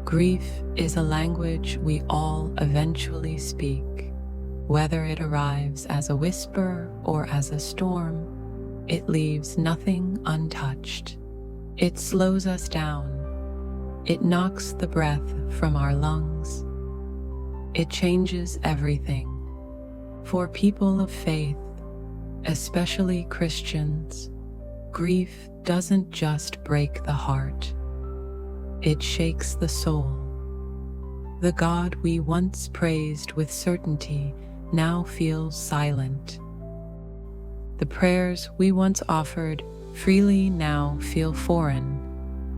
Grief is a language we all eventually speak, whether it arrives as a whisper or as a storm. It leaves nothing untouched. It slows us down. It knocks the breath from our lungs. It changes everything. For people of faith, especially Christians, grief doesn't just break the heart. It shakes the soul. The God we once praised with certainty now feels silent. The prayers we once offered freely now feel foreign.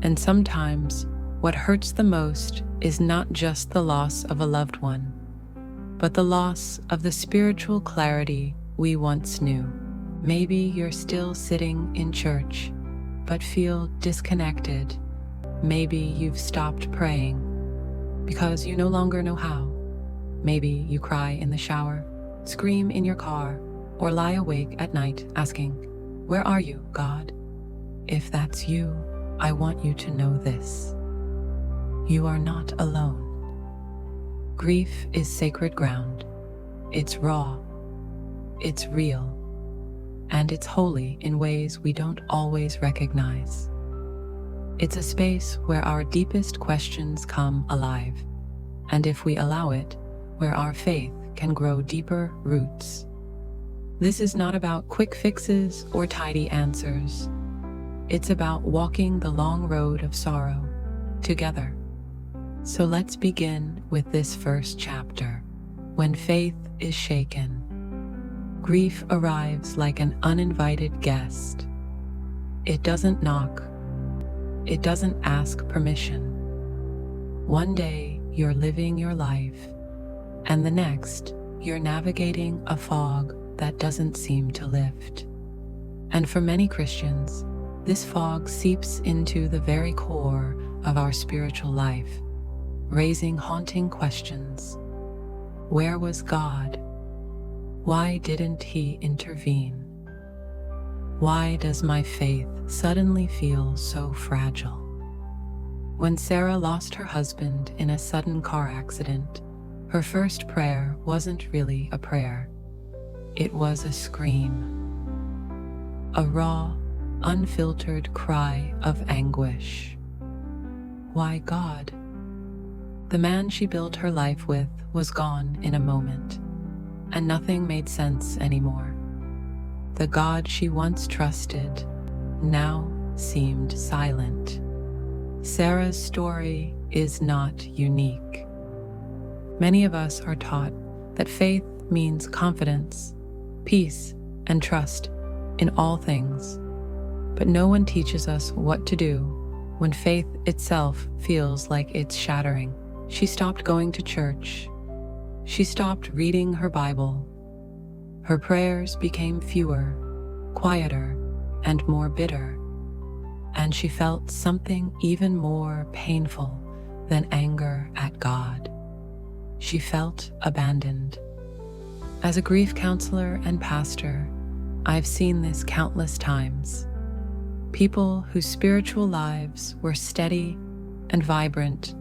And sometimes what hurts the most is not just the loss of a loved one, but the loss of the spiritual clarity we once knew. Maybe you're still sitting in church, but feel disconnected. Maybe you've stopped praying because you no longer know how. Maybe you cry in the shower, scream in your car, or lie awake at night asking, "Where are you, God?" If that's you, I want you to know this. You are not alone. Grief is sacred ground. It's raw. It's real. And it's holy in ways we don't always recognize. It's a space where our deepest questions come alive, and if we allow it, where our faith can grow deeper roots. This is not about quick fixes or tidy answers. It's about walking the long road of sorrow together. So let's begin with this first chapter, when faith is shaken. Grief arrives like an uninvited guest. It doesn't knock. It doesn't ask permission. One day you're living your life, and the next you're navigating a fog that doesn't seem to lift. And for many Christians, this fog seeps into the very core of our spiritual life, raising haunting questions. Where was God? Why didn't He intervene? Why does my faith suddenly feel so fragile? When Sarah lost her husband in a sudden car accident, her first prayer wasn't really a prayer. It was a scream. A raw, unfiltered cry of anguish. Why God? The man she built her life with was gone in a moment, and nothing made sense anymore. The God she once trusted now seemed silent. Sarah's story is not unique. Many of us are taught that faith means confidence, peace, and trust in all things. But no one teaches us what to do when faith itself feels like it's shattering. She stopped going to church. She stopped reading her Bible. Her prayers became fewer, quieter, and more bitter. And she felt something even more painful than anger at God. She felt abandoned. As a grief counselor and pastor, I've seen this countless times. People whose spiritual lives were steady and vibrant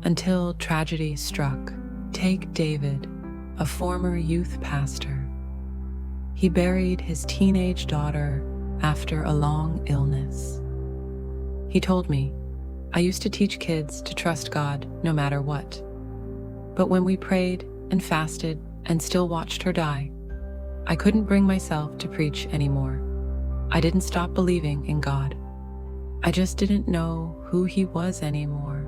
until tragedy struck. Take David, a former youth pastor. He buried his teenage daughter after a long illness. He told me, "I used to teach kids to trust God no matter what. But when we prayed and fasted and still watched her die, I couldn't bring myself to preach anymore. I didn't stop believing in God. I just didn't know who He was anymore."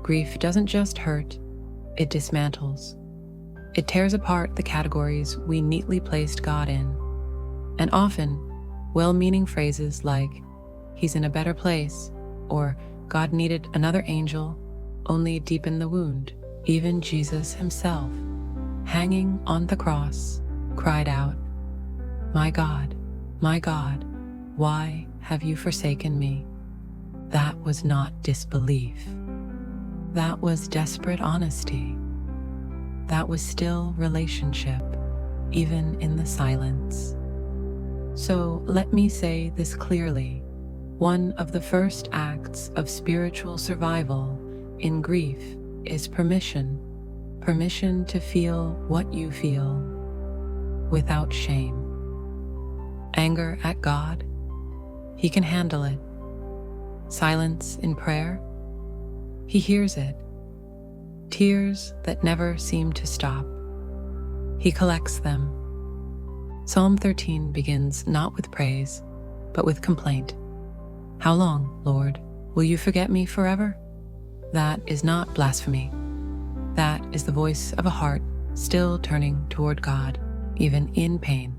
Grief doesn't just hurt, it dismantles. It tears apart the categories we neatly placed God in. And often, well-meaning phrases like, "He's in a better place," or "God needed another angel," only deepen the wound. Even Jesus Himself, hanging on the cross, cried out, my God, why have you forsaken me?" That was not disbelief. That was desperate honesty. That was still relationship, even in the silence. So let me say this clearly. One of the first acts of spiritual survival in grief is permission. Permission to feel what you feel without shame. Anger at God, He can handle it. Silence in prayer, He hears it. Tears that never seem to stop, He collects them. Psalm 13 begins not with praise, but with complaint. How long, Lord, will you forget me forever? That is not blasphemy. That is the voice of a heart still turning toward God, even in pain.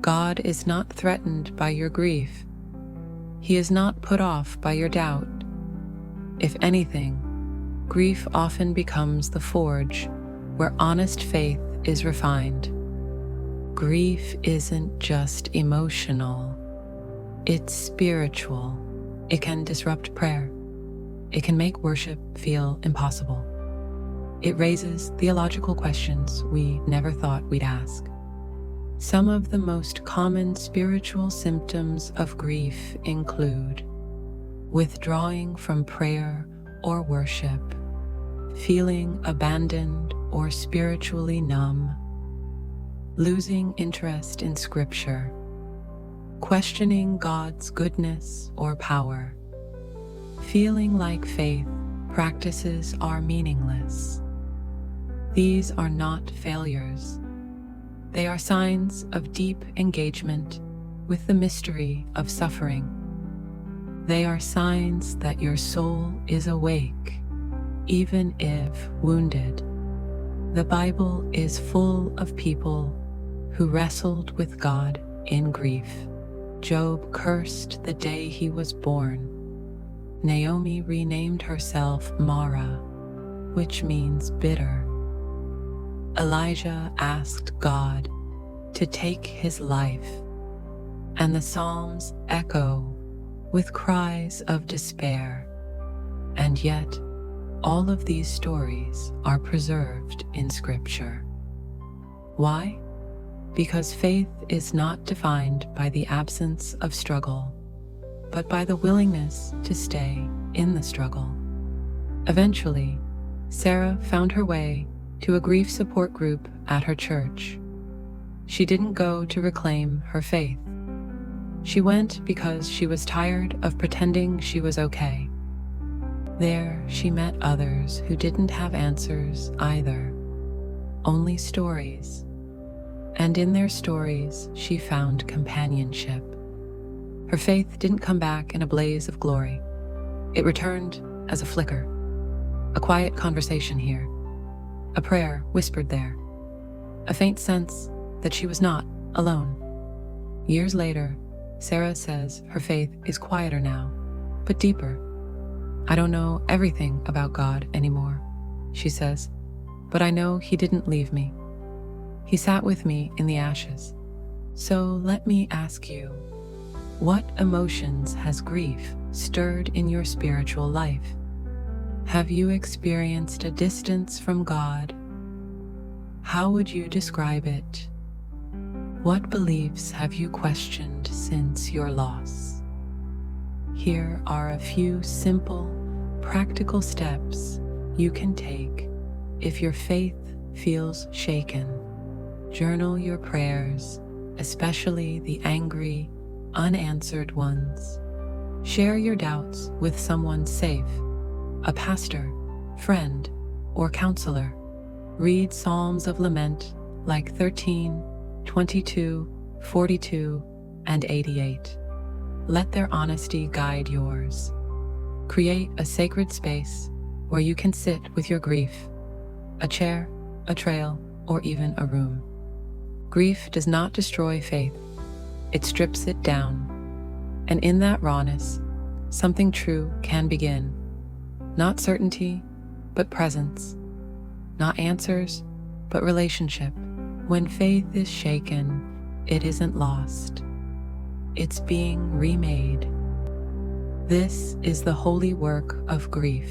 God is not threatened by your grief. He is not put off by your doubt. If anything, grief often becomes the forge where honest faith is refined. Grief isn't just emotional, it's spiritual. It can disrupt prayer. It can make worship feel impossible. It raises theological questions we never thought we'd ask. Some of the most common spiritual symptoms of grief include withdrawing from prayer or worship, feeling abandoned or spiritually numb, losing interest in Scripture, questioning God's goodness or power, feeling like faith practices are meaningless. These are not failures. They are signs of deep engagement with the mystery of suffering. They are signs that your soul is awake, even if wounded. The Bible is full of people who wrestled with God in grief. Job cursed the day he was born. Naomi renamed herself Mara, which means bitter. Elijah asked God to take his life, and the Psalms echo with cries of despair. And yet, all of these stories are preserved in Scripture. Why? Because faith is not defined by the absence of struggle, but by the willingness to stay in the struggle. Eventually, Sarah found her way to a grief support group at her church. She didn't go to reclaim her faith. She went because she was tired of pretending she was okay. There, she met others who didn't have answers either, only stories. And in their stories, she found companionship. Her faith didn't come back in a blaze of glory. It returned as a flicker, a quiet conversation here, a prayer whispered there, a faint sense that she was not alone. Years later, Sarah says her faith is quieter now, but deeper. I don't know everything about God anymore, she says, but I know He didn't leave me. He sat with me in the ashes. So let me ask you, what emotions has grief stirred in your spiritual life? Have you experienced a distance from God? How would you describe it? What beliefs have you questioned since your loss? Here are a few simple, practical steps you can take if your faith feels shaken. Journal your prayers, especially the angry, unanswered ones. Share your doubts with someone safe, a pastor, friend, or counselor. Read Psalms of Lament like 13, 22, 42, and 88. Let their honesty guide yours. Create a sacred space where you can sit with your grief, a chair, a trail, or even a room. Grief does not destroy faith, it strips it down. And in that rawness, something true can begin. Not certainty, but presence. Not answers, but relationship. When faith is shaken, it isn't lost. It's being remade. This is the holy work of grief.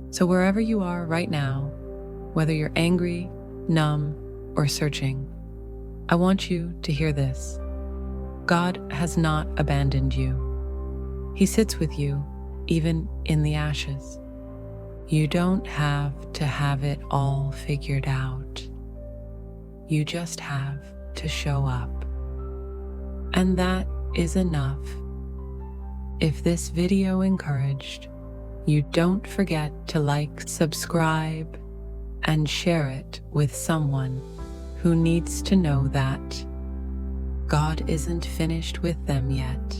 So wherever you are right now, whether you're angry, numb, or searching, I want you to hear this. God has not abandoned you. He sits with you, even in the ashes. You don't have to have it all figured out. You just have to show up. And that is enough. If this video encouraged, you don't forget to like, subscribe, and share it with someone who needs to know that God isn't finished with them yet.